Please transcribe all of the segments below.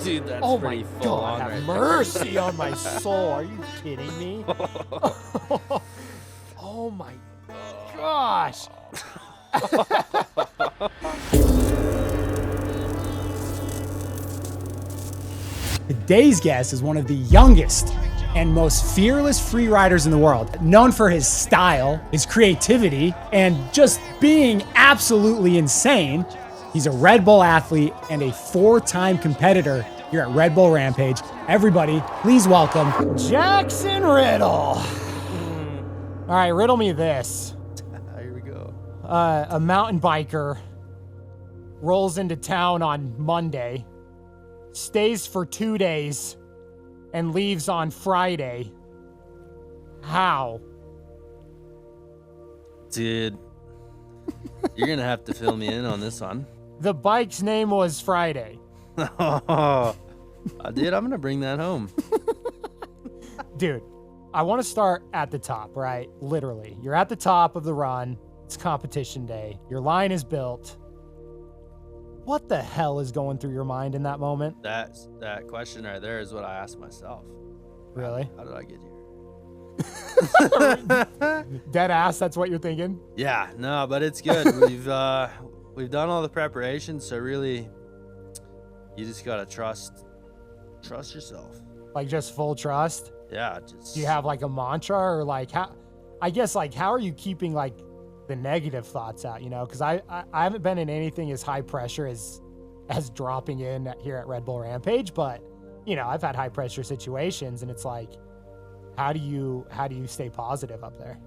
Dude, that's Oh pretty my full God, on have right mercy on my soul. Are you kidding me? Oh my gosh. Today's guest is one of the youngest and most fearless free riders in the world, known for his style, his creativity, and just being absolutely insane. He's a Red Bull athlete and a 4-time competitor here at Red Bull Rampage. Everybody, please welcome Jackson Riddle. All right, riddle me this. Here we go. A mountain biker rolls into town on Monday, stays for 2 days, and leaves on Friday. How? Dude, you're going to have to fill me in on this one. The bike's name was Friday. Dude, I'm going to bring that home. Dude, I want to start at the top, right? Literally. You're at the top of the run. It's competition day. Your line is built. What the hell is going through your mind in that moment? That question right there is what I asked myself. Really? How did I get here? Dead ass, that's what you're thinking? Yeah, no, but it's good. We've done all the preparation, so really you just got to trust yourself. Like just full trust? Yeah, just Do you have like a mantra or like how are you keeping like the negative thoughts out, you know? Because I haven't been in anything as high pressure as dropping in here at Red Bull Rampage, but you know, I've had high pressure situations and it's like, how do you stay positive up there?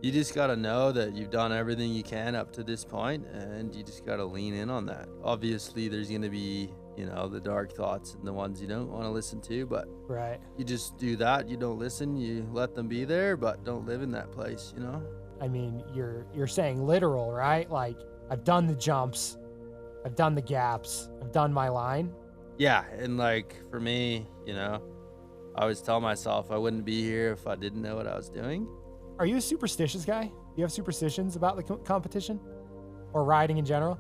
You just got to know that you've done everything you can up to this point, and you just got to lean in on that. Obviously, there's going to be, you know, the dark thoughts and the ones you don't want to listen to, but Right. you just do that. You don't listen, you let them be there, but don't live in that place, you know? I mean, you're saying literal, right? Like, I've done the jumps, I've done the gaps, I've done my line. Yeah, and like for me, you know, I always tell myself I wouldn't be here if I didn't know what I was doing. Are you a superstitious guy? Do you have superstitions about the competition or riding in general?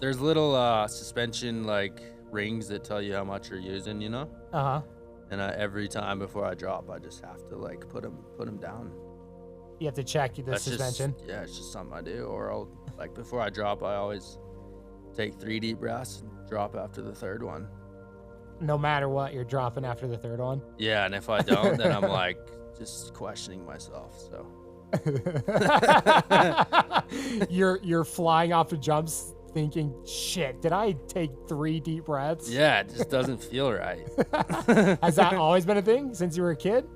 There's little suspension like rings that tell you how much you're using, you know? Uh-huh. And every time before I drop, I just have to like put them down. You have to check the That's suspension. Yeah, it's just something I do. Or I'll like before I drop, I always take 3 deep breaths and drop after the third one. No matter what, you're dropping after the third one. Yeah, and if I don't, then I'm like just questioning myself. So you're flying off the jumps thinking, shit, did I take 3 deep breaths? yeah, it just doesn't feel right. Has that always been a thing since you were a kid?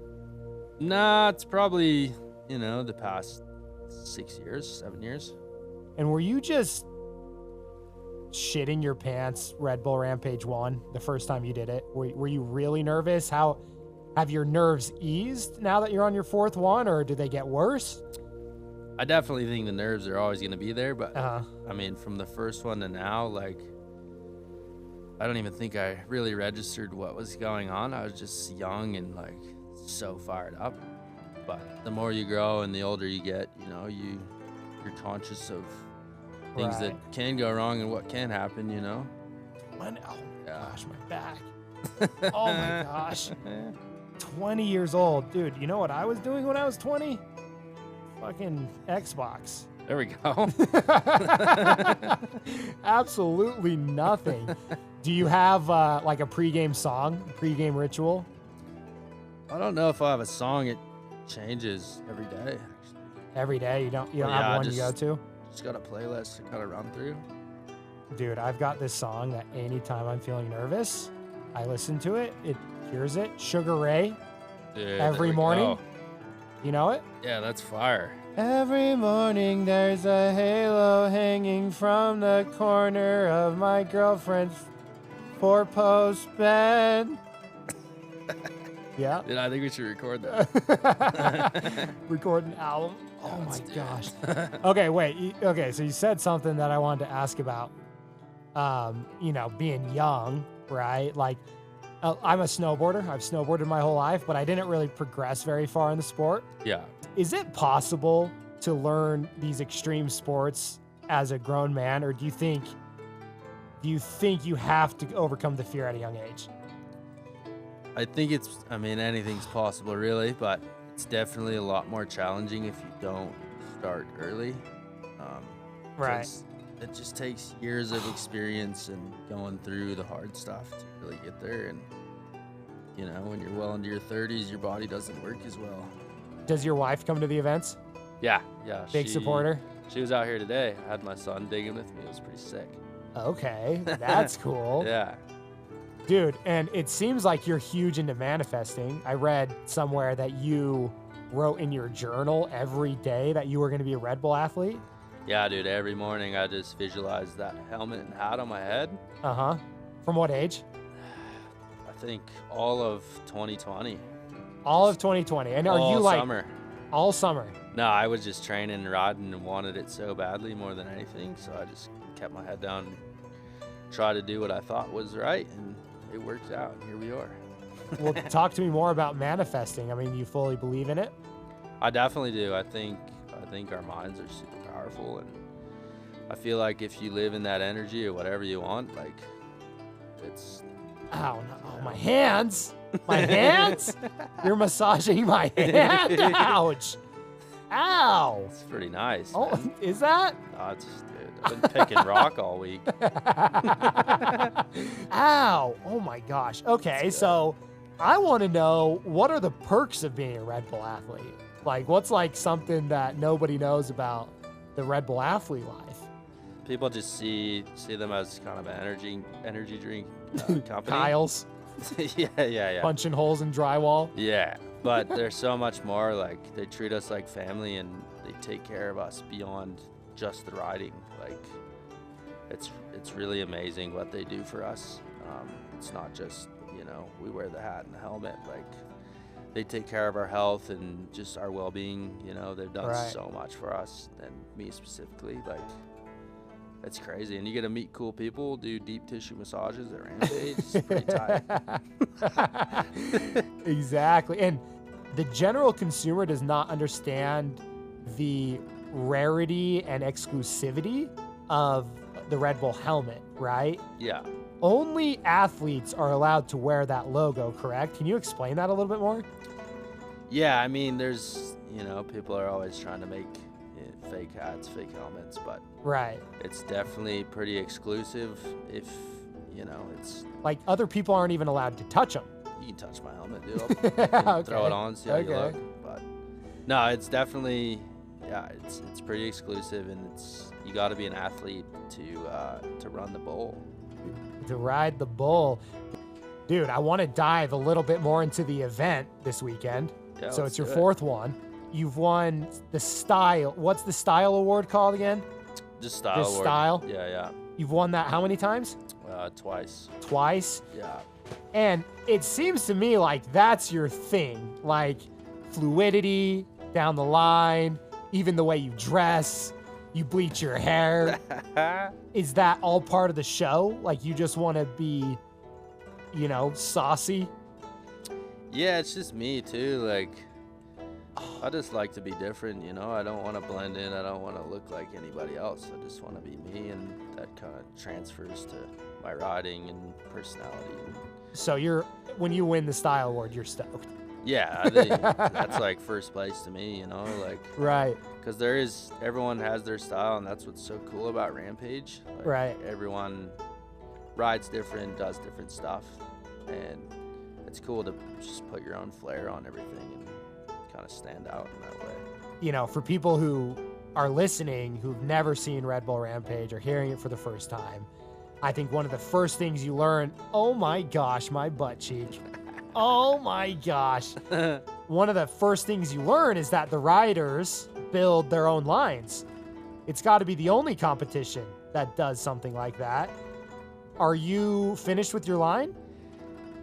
Nah, it's probably, you know, the past 7 years. And were you just shitting your pants Red Bull Rampage 1 the first time you did it? Were you really nervous? How have your nerves eased now that you're on your 4th one, or did they get worse? I definitely think the nerves are always going to be there, but Uh-huh. I mean, from the first one to now, like, I don't even think I really registered what was going on. I was just young and like so fired up. But the more you grow and the older you get, you know, you're conscious of things that can go wrong and what can happen, you know? Oh my Yeah. gosh, my back. Oh my gosh. 20 years old. Dude, you know what I was doing when I was 20? Fucking Xbox. There we go. Absolutely nothing. Do you have like a pregame song, pregame ritual? I don't know if I have a song. It changes every day, actually. Every day? You don't Yeah, have one just- you go to? Just got a playlist to kind of run through. Dude, I've got this song that anytime I'm feeling nervous, I listen to it. It cures it. Sugar Ray. Dude, Every there we morning? go. You know it? Yeah, that's fire. Every morning there's a halo hanging from the corner of my girlfriend's 4-post bed. Yeah. Dude, I think we should record that. Record an album. Oh my let's do it. gosh. Okay, wait. Okay, so you said something that I wanted to ask about. You know, being young, right? Like, I'm a snowboarder. I've snowboarded my whole life, but I didn't really progress very far in the sport. Yeah. Is it possible to learn these extreme sports as a grown man, or do you think do you think you have to overcome the fear at a young age? I think I mean, anything's possible really, but it's definitely a lot more challenging if you don't start early. Right. 'Cause it just takes years of experience and going through the hard stuff to really get there. And, you know, when you're well into your 30s, your body doesn't work as well. Does your wife come to the events? Yeah. Big supporter? She was out here today. I had my son digging with me. It was pretty sick. Okay, that's cool. Yeah. Dude, and it seems like you're huge into manifesting. I read somewhere that you wrote in your journal every day that you were going to be a Red Bull athlete. Yeah, dude. Every morning I just visualize that helmet and hat on my head. Uh-huh. From what age? I think all of 2020. All of 2020. And are all you like summer. all summer? No, I was just training and riding and wanted it so badly more than anything. So I just kept my head down and tried to do what I thought was right, and it worked out. And here we are. Well, talk to me more about manifesting. I mean, you fully believe in it? I definitely do. I think our minds are super powerful, and I feel like if you live in that energy or whatever you want, like it's. Ow, no, oh, my hands. My hands? You're massaging my hand? Ouch. Ow. It's pretty nice. Oh, Man. is that? No, it's just, dude, I've been picking rock all week. Ow. Oh my gosh. Okay, so I want to know, what are the perks of being a Red Bull athlete? Like, what's like something that nobody knows about the Red Bull athlete life? People just see them as kind of an energy drink company. Kyle's yeah. punching holes in drywall. Yeah, but there's so much more. Like, they treat us like family, and they take care of us beyond just the riding. Like, it's really amazing what they do for us. It's not just, you know, we wear the hat and the helmet. Like, they take care of our health and just our well-being. You know, they've done so much for us, and me specifically. Like, it's crazy. And you get to meet cool people, do deep tissue massages at Rampage. It's pretty tight. Exactly. And the general consumer does not understand the rarity and exclusivity of the Red Bull helmet, right? Yeah. Only athletes are allowed to wear that logo, correct? Can you explain that a little bit more? Yeah, I mean, there's, you know, people are always trying to make fake hats, fake helmets, but right, it's definitely pretty exclusive. If, you know, it's like other people aren't even allowed to touch them. You can touch my helmet, dude. I'll Okay. throw it on, see how you look. But no, it's definitely, yeah, it's pretty exclusive, and you got to be an athlete to run the bull. To ride the bull. Dude, I want to dive a little bit more into the event this weekend. Yeah, so let's it's your do it. fourth one. You've won the style. What's the style award called again? Just style. Just award. style? Yeah. You've won that how many times? Twice. Twice? Yeah. And it seems to me like that's your thing. Like fluidity down the line, even the way you dress, you bleach your hair. Is that all part of the show? Like you just want to be, you know, saucy? Yeah, it's just me too. Like, I just like to be different, you know. I don't want to blend in. I don't want to look like anybody else. I just want to be me, and that kind of transfers to my riding and personality. So when you win the style award, you're stoked. Yeah, I think that's like first place to me, you know, like, right. Because everyone has their style, and that's what's so cool about Rampage. Like, right. Everyone rides different, does different stuff, and it's cool to just put your own flair on everything and kind of stand out in that way. You know, for people who are listening, who've never seen Red Bull Rampage or hearing it for the first time, I think one of the first things you learn, oh my gosh, my butt cheek. Oh my gosh. One of the first things you learn is that the riders build their own lines. It's got to be the only competition that does something like that. Are you finished with your line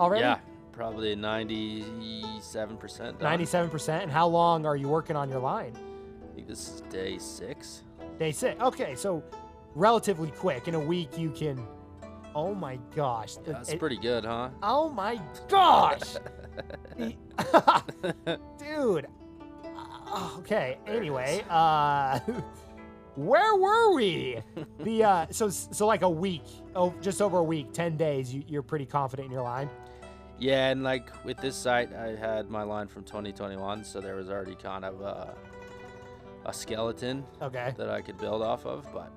already? Yeah, probably 97% done. 97%. And how long are you working on your line? I think this is day 6. Day 6. Okay, so relatively quick. In a week, you can. Oh my gosh. Yeah, that's pretty good, huh? Oh my gosh. Dude. Okay, anyway, Where were we? So like a week, just over a week, 10 days, you're pretty confident in your line? Yeah, and like with this site, I had my line from 2021, so there was already kind of a skeleton that I could build off of. But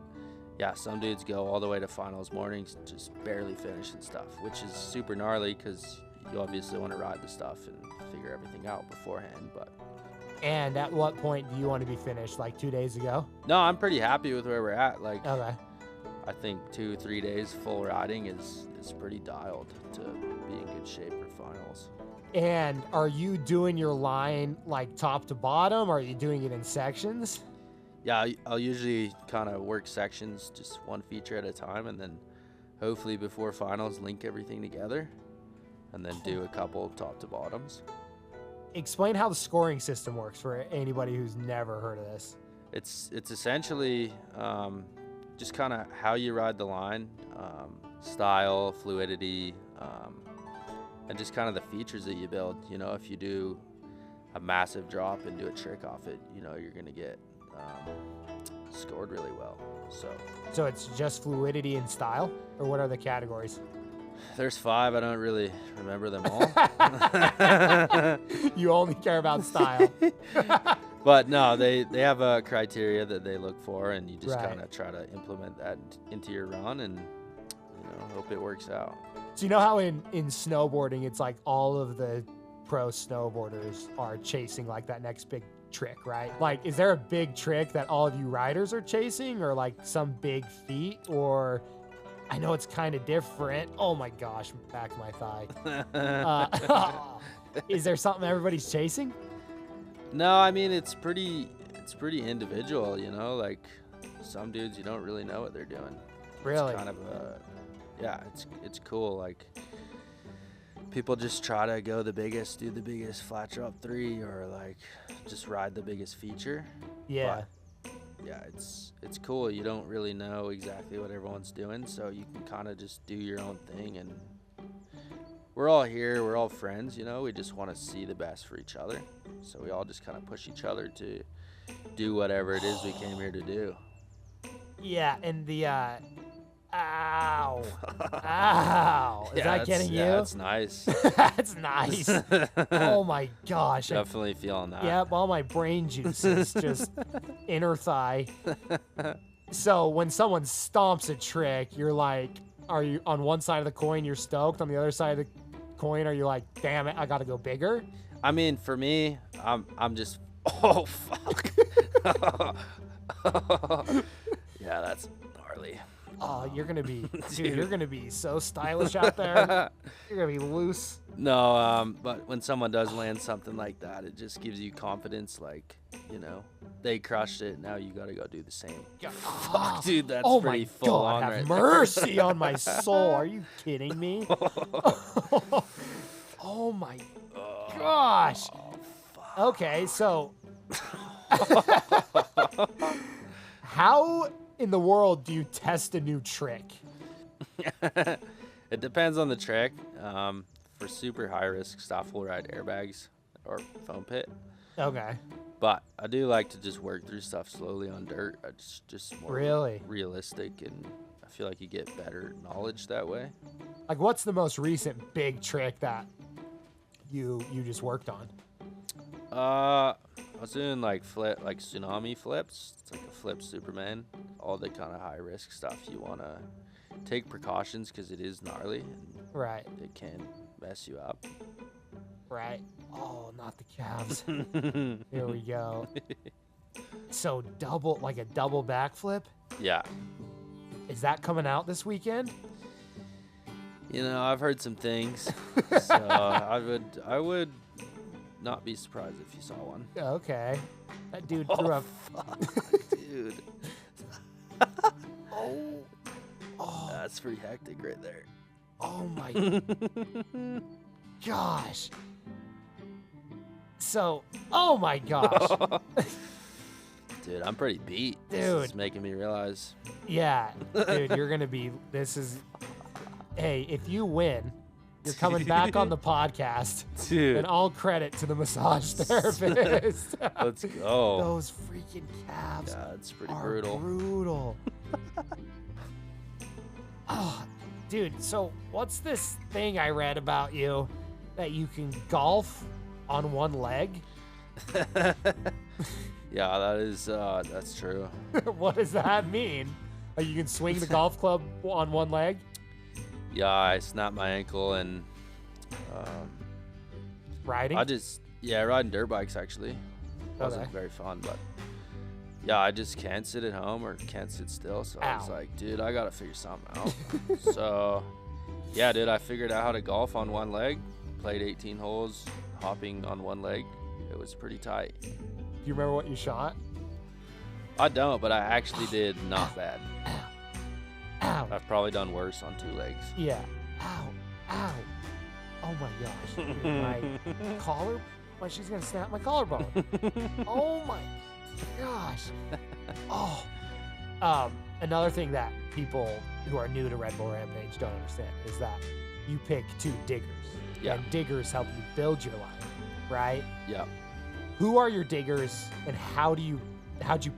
yeah, some dudes go all the way to finals mornings, just barely finishing stuff, which is super gnarly because you obviously want to ride the stuff and figure everything out beforehand. But and at what point do you want to be finished? Like 2 days ago? no, I'm pretty happy with where we're at. Like, Okay. I think 2-3 days full riding is pretty dialed to be in good shape for finals. And are you doing your line like top to bottom? Or are you doing it in sections? Yeah, I'll usually kind of work sections, just one feature at a time, and then hopefully before finals link everything together, and then do a couple top to bottoms. Explain how the scoring system works for anybody who's never heard of this. It's essentially just kind of how you ride the line, style, fluidity, and just kind of the features that you build. You know, if you do a massive drop and do a trick off it, you know, you're going to get scored really well. So it's just fluidity and style, or what are the categories? There's 5. I don't really remember them all. You only care about style. But no, they have a criteria that they look for, and you just kind of try to implement that into your run, and hope it works out. So you know how in snowboarding, it's like all of the pro snowboarders are chasing like that next big trick, right? Like, is there a big trick that all of you riders are chasing, or like some big feat? Or I know it's kind of different. Oh my gosh, back of my thigh. Is there something everybody's chasing? No, I mean, it's pretty individual, you know, like some dudes, you don't really know what they're doing. Really? It's kind of it's cool. Like, people just try to go the biggest, do the biggest flat drop 3, or like just ride the biggest feature. Yeah. But, yeah, it's cool. You don't really know exactly what everyone's doing, so you can kind of just do your own thing. And we're all here, we're all friends, you know, we just want to see the best for each other. So we all just kind of push each other to do whatever it is we came here to do. Yeah, and the ow. Ow. Is that getting you? Yeah, that's nice. That's nice. Oh my gosh. Definitely feeling that. Yep, all my brain juices, just inner thigh. So when someone stomps a trick, you're like, are you on one side of the coin, you're stoked? On the other side of the coin, are you like, damn it, I gotta go bigger? I mean, for me, I'm just, oh, fuck. Yeah, that's gnarly. Oh, you're gonna be, dude, you're gonna be so stylish out there. You're gonna be loose. No, but when someone does land something like that, it just gives you confidence. Like, you know, they crushed it. Now you gotta go do the same. Fuck, dude, that's pretty full on right there. Oh my God, have mercy on my soul. Are you kidding me? Oh my gosh. Okay, so how in the world do you test a new trick? It depends on the trick. For super high risk stuff, we'll ride airbags or foam pit. Okay. But I do like to just work through stuff slowly on dirt. It's just more realistic, and I feel like you get better knowledge that way. Like, what's the most recent big trick that you just worked on? I was doing like tsunami flips. It's like a flip Superman. All the kind of high risk stuff. You want to take precautions because it is gnarly. And right. It can mess you up. Right. Oh, not the calves. Here we go. So a double backflip? Yeah. Is that coming out this weekend? You know, I've heard some things. So I would not be surprised if you saw one. Okay. That dude threw up. Fuck, dude. Oh. That's pretty hectic right there. Oh my gosh. So, oh my gosh. Dude, I'm pretty beat. Dude. This is making me realize. Yeah, dude, you're going to be, hey, if you win, You're coming back on the podcast. Dude. And all credit to the massage therapist. Let's go. Those freaking calves Yeah, it's pretty are brutal. brutal. Oh, dude, so what's this thing I read about you that you can golf on one leg? Yeah, that's true. What does that mean? Like you can swing the golf club on one leg? Yeah, I snapped my ankle and Riding? riding dirt bikes actually. Wasn't Okay. very fun, but yeah, I just can't sit at home or can't sit still. So I was Ow. like, dude, I gotta figure something out. So yeah, dude, I figured out how to golf on one leg. Played 18 holes, hopping on one leg. It was pretty tight. Do you remember what you shot? I don't, but I actually did not bad. Ow. I've probably done worse on two legs. Yeah. Ow. Ow. Oh my gosh. Dude, my collar? Why she's gonna snap my collarbone. Oh my gosh. Oh. Another thing that people who are new to Red Bull Rampage don't understand is that you pick 2 diggers. Yeah. And diggers help you build your line, right? Yeah. Who are your diggers and how'd you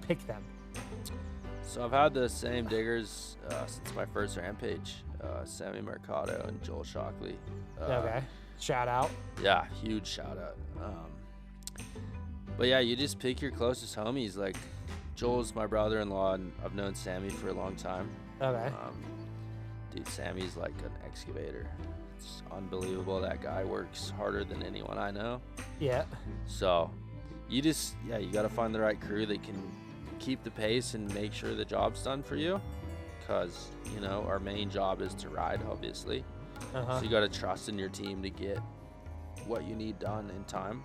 pick them? So I've had the same diggers since my first Rampage, Sammy Mercado and Joel Shockley. Okay. Shout out. Yeah, huge shout out. But yeah, you just pick your closest homies. Like Joel's my brother-in-law, and I've known Sammy for a long time. Okay. Dude, Sammy's like an excavator. It's unbelievable. That guy works harder than anyone I know. Yeah. So you got to find the right crew that can keep the pace and make sure the job's done for you. Because, our main job is to ride, obviously. Uh-huh. So you got to trust in your team to get what you need done in time.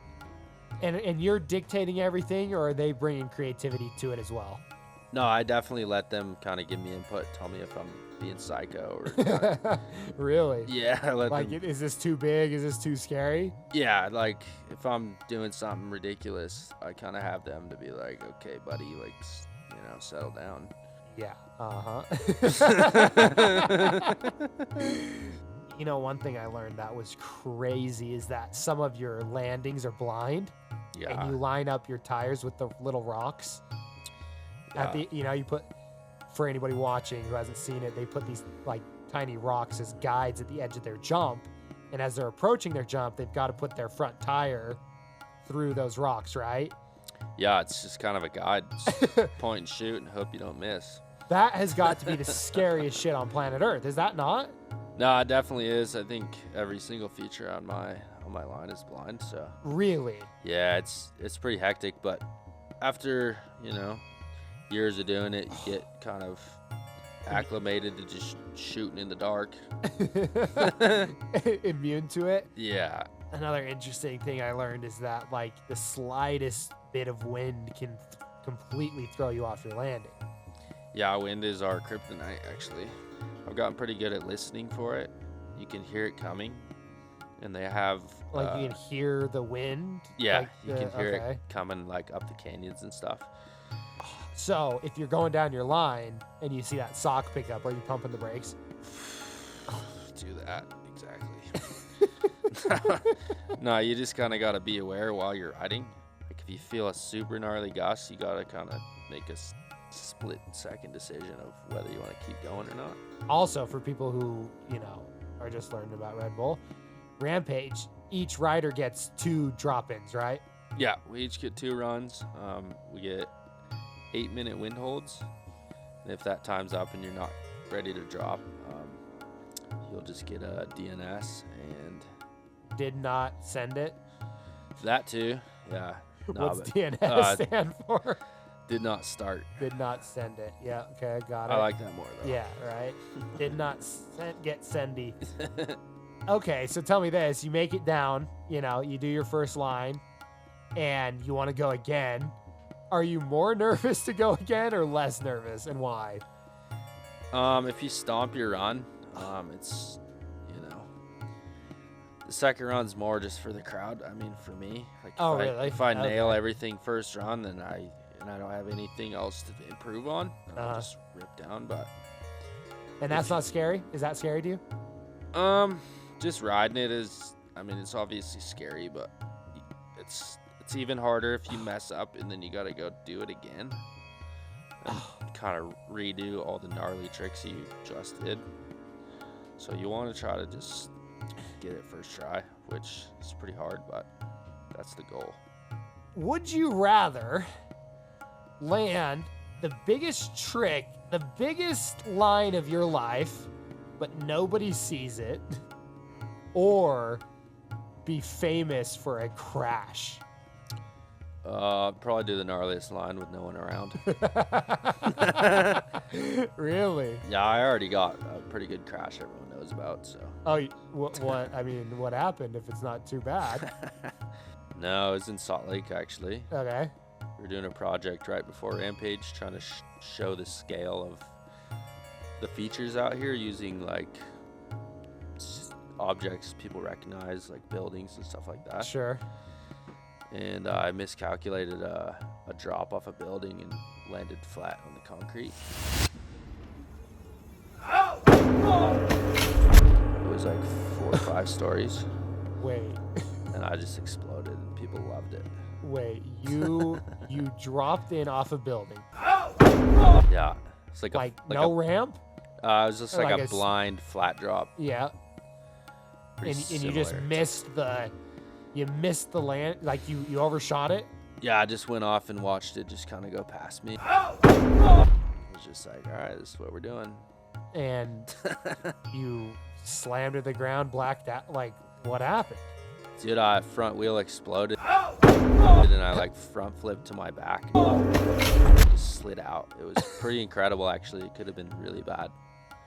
And you're dictating everything, or are they bringing creativity to it as well? No, I definitely let them kind of give me input, tell me if I'm being psycho or Really? yeah, I let Like, them. is this too big? Is this too scary? Yeah, like if I'm doing something ridiculous, I kind of have them to be like, okay, buddy, like, settle down. Yeah. Uh-huh. One thing I learned that was crazy is that some of your landings are blind, Yeah. and you line up your tires with the little rocks. At the, you put, for anybody watching who hasn't seen it, they put these like tiny rocks as guides at the edge of their jump, and as they're approaching their jump, they've got to put their front tire through those rocks, right? Yeah, it's just kind of a guide. Point and shoot and hope you don't miss. That has got to be the scariest shit on planet Earth, is that not? No, it definitely is. I think every single feature on my line is blind. So Really? yeah, it's pretty hectic. But after years of doing it, you get kind of acclimated to just shooting in the dark. Immune to it. Yeah. Another interesting thing I learned is that like the slightest bit of wind can completely throw you off your landing. Yeah, wind is our kryptonite, actually. I've gotten pretty good at listening for it. You can hear it coming, and they have Like you can hear the wind. yeah, like you can hear okay. it coming like up the canyons and stuff. So if you're going down your line and you see that sock pickup, are you pumping the brakes? Do that exactly. No, you just kind of got to be aware while you're riding. Like if you feel a super gnarly gust, you got to kind of make a split-second decision of whether you want to keep going or not. Also, for people who are just learning about Red Bull Rampage, each rider gets 2 drop-ins, right? Yeah, we each get 2 runs. We get 8-minute wind holds. And if that time's up and you're not ready to drop, you'll just get a DNS and Did not send it. that too. Yeah. What's but, DNS stand for? Did not start. Did not send it. Yeah, okay, got it. I like that more though. Yeah, right. Did not get sendy. Okay, so tell me this. You make it down, you do your first line, and you want to go again. Are you more nervous to go again or less nervous, and why? If you stomp your run, it's, the second run's more just for the crowd. I mean, for me, like really? if I Okay. nail everything first run, then I don't have anything else to improve on, then I'll just rip down. But And that's not scary? Is that scary to you? Just riding it is, I mean, it's obviously scary, but it's even harder if you mess up and then you got to go do it again and kind of redo all the gnarly tricks you just did. So you want to try to just get it first try, which is pretty hard, but that's the goal. Would you rather land the biggest trick, the biggest line of your life, but nobody sees it, or be famous for a crash? Probably do the gnarliest line with no one around. Really? Yeah, I already got a pretty good crash everyone knows about, so. Oh, what? I mean, what happened if it's not too bad? No, it was in Salt Lake, actually. Okay. We were doing a project right before Rampage, trying to show the scale of the features out here using, like, objects people recognize, like buildings and stuff like that. Sure. And I miscalculated a drop off a building and landed flat on the concrete. It was like 4 or 5 stories. Wait. And I just exploded and people loved it. Wait, you dropped in off a building. Yeah. It's like no ramp? It was just like Like a a blind flat drop. Yeah. Pretty And you just similar. missed the land, like you overshot it? Yeah, I just went off and watched it just kind of go past me. It was just like, all right, this is what we're doing. And you slammed to the ground, blacked out. Like, what happened? Dude, front wheel exploded. And I like front flipped to my back. Just slid out. It was pretty incredible, actually. It could have been really bad.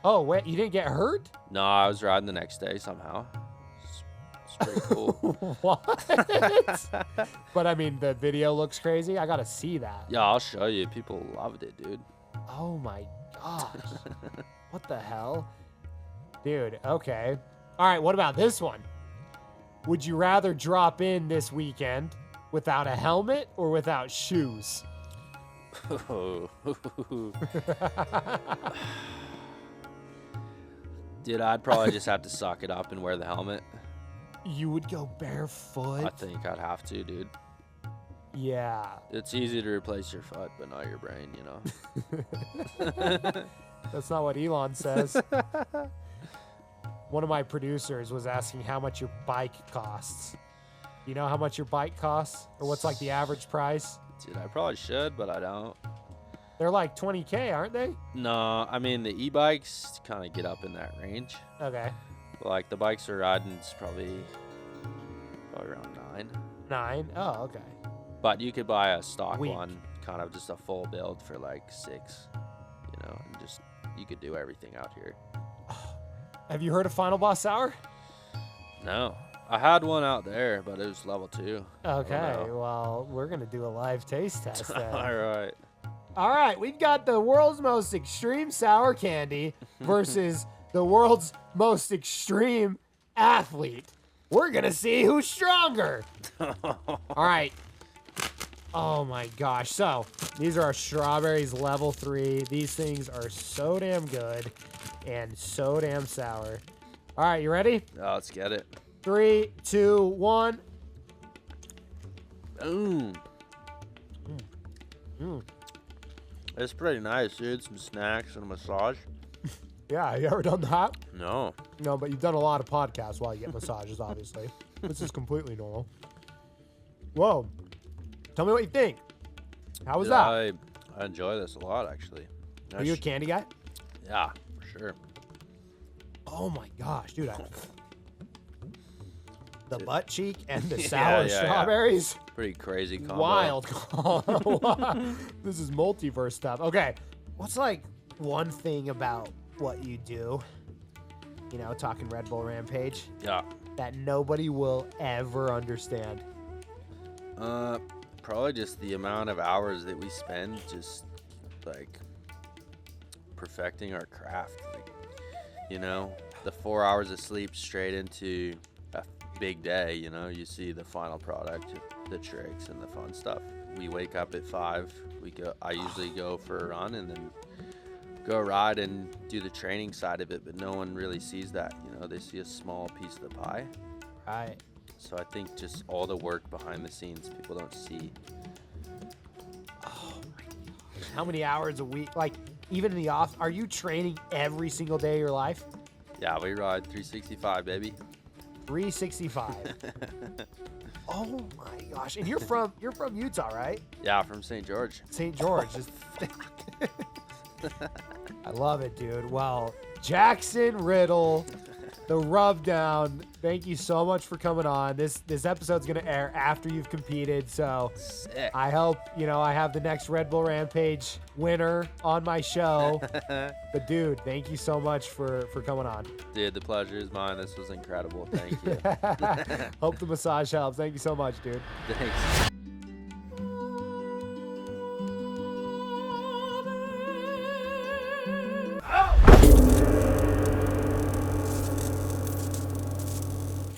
Oh, wait, you didn't get hurt? No, I was riding the next day somehow. It's pretty cool. What? But I mean, the video looks crazy. I gotta see that. Yeah, I'll show you. People loved it, dude. Oh my gosh. What the hell? Dude, okay. All right, what about this one? Would you rather drop in this weekend without a helmet or without shoes? Dude, I'd probably just have to suck it up and wear the helmet. You would go barefoot? I think I'd have to, dude. Yeah. It's easy to replace your foot, but not your brain, you know? That's not what Elon says. One of my producers was asking how much your bike costs. You know how much your bike costs? Or what's like the average price? Dude, I probably should, but I don't. They're like 20K, aren't they? No, I mean, the e-bikes kind of get up in that range. Okay. But like the bikes we're riding is probably around 9. 9? Oh, okay. But you could buy a stock Weak. one, kind of just a full build for like 6, you know, and just, you could do everything out here. Have you heard of Final Boss Sour? No, I had one out there, but it was level 2. Okay, Oh, no. well, we're going to do a live taste test then. All right. All right, we've got the world's most extreme sour candy versus the world's most extreme athlete. We're going to see who's stronger. All right. Oh my gosh. So, these are our strawberries level 3. These things are so damn good and so damn sour. All right, you ready? Oh, let's get it. 3, 2, 1. Boom. It's pretty nice, dude. Some snacks and a massage. Yeah, you ever done that? No. No, but you've done a lot of podcasts while you get massages, obviously. This is completely normal. Whoa. Tell me what you think. How was Dude, that? I enjoy this a lot, actually. Are you a candy guy? Yeah, for sure. Oh my gosh, dude. The Dude. butt cheek and the Yeah, sour yeah. strawberries. Pretty crazy combo. Wild. This is multiverse stuff. Okay. What's like one thing about what you do, you know, talking Red Bull Rampage, Yeah. that nobody will ever understand? Probably just the amount of hours that we spend just like perfecting our craft. Like, you know, the 4 hours of sleep straight into a big day. You know, you see the final product, the tricks and the fun stuff. We wake up at 5. I usually go for a run, and then go ride and do the training side of it, but no one really sees that. You know, they see a small piece of the pie. Right. So I think just all the work behind the scenes people don't see. Oh my gosh. How many hours a week? Like, even in the off, are you training every single day of your life? Yeah, we ride 365, baby. 365. Oh my gosh. And you're from Utah, right? Yeah, from St. George. St. George. I love it, dude. Well, Jackson Riddle, the Rub Down, thank you so much for coming on. This episode's going to air after you've competed, so Sick. I hope, I have the next Red Bull Rampage winner on my show. But, dude, thank you so much for coming on. Dude, the pleasure is mine. This was incredible. Thank you. Hope the massage helps. Thank you so much, dude. Thanks.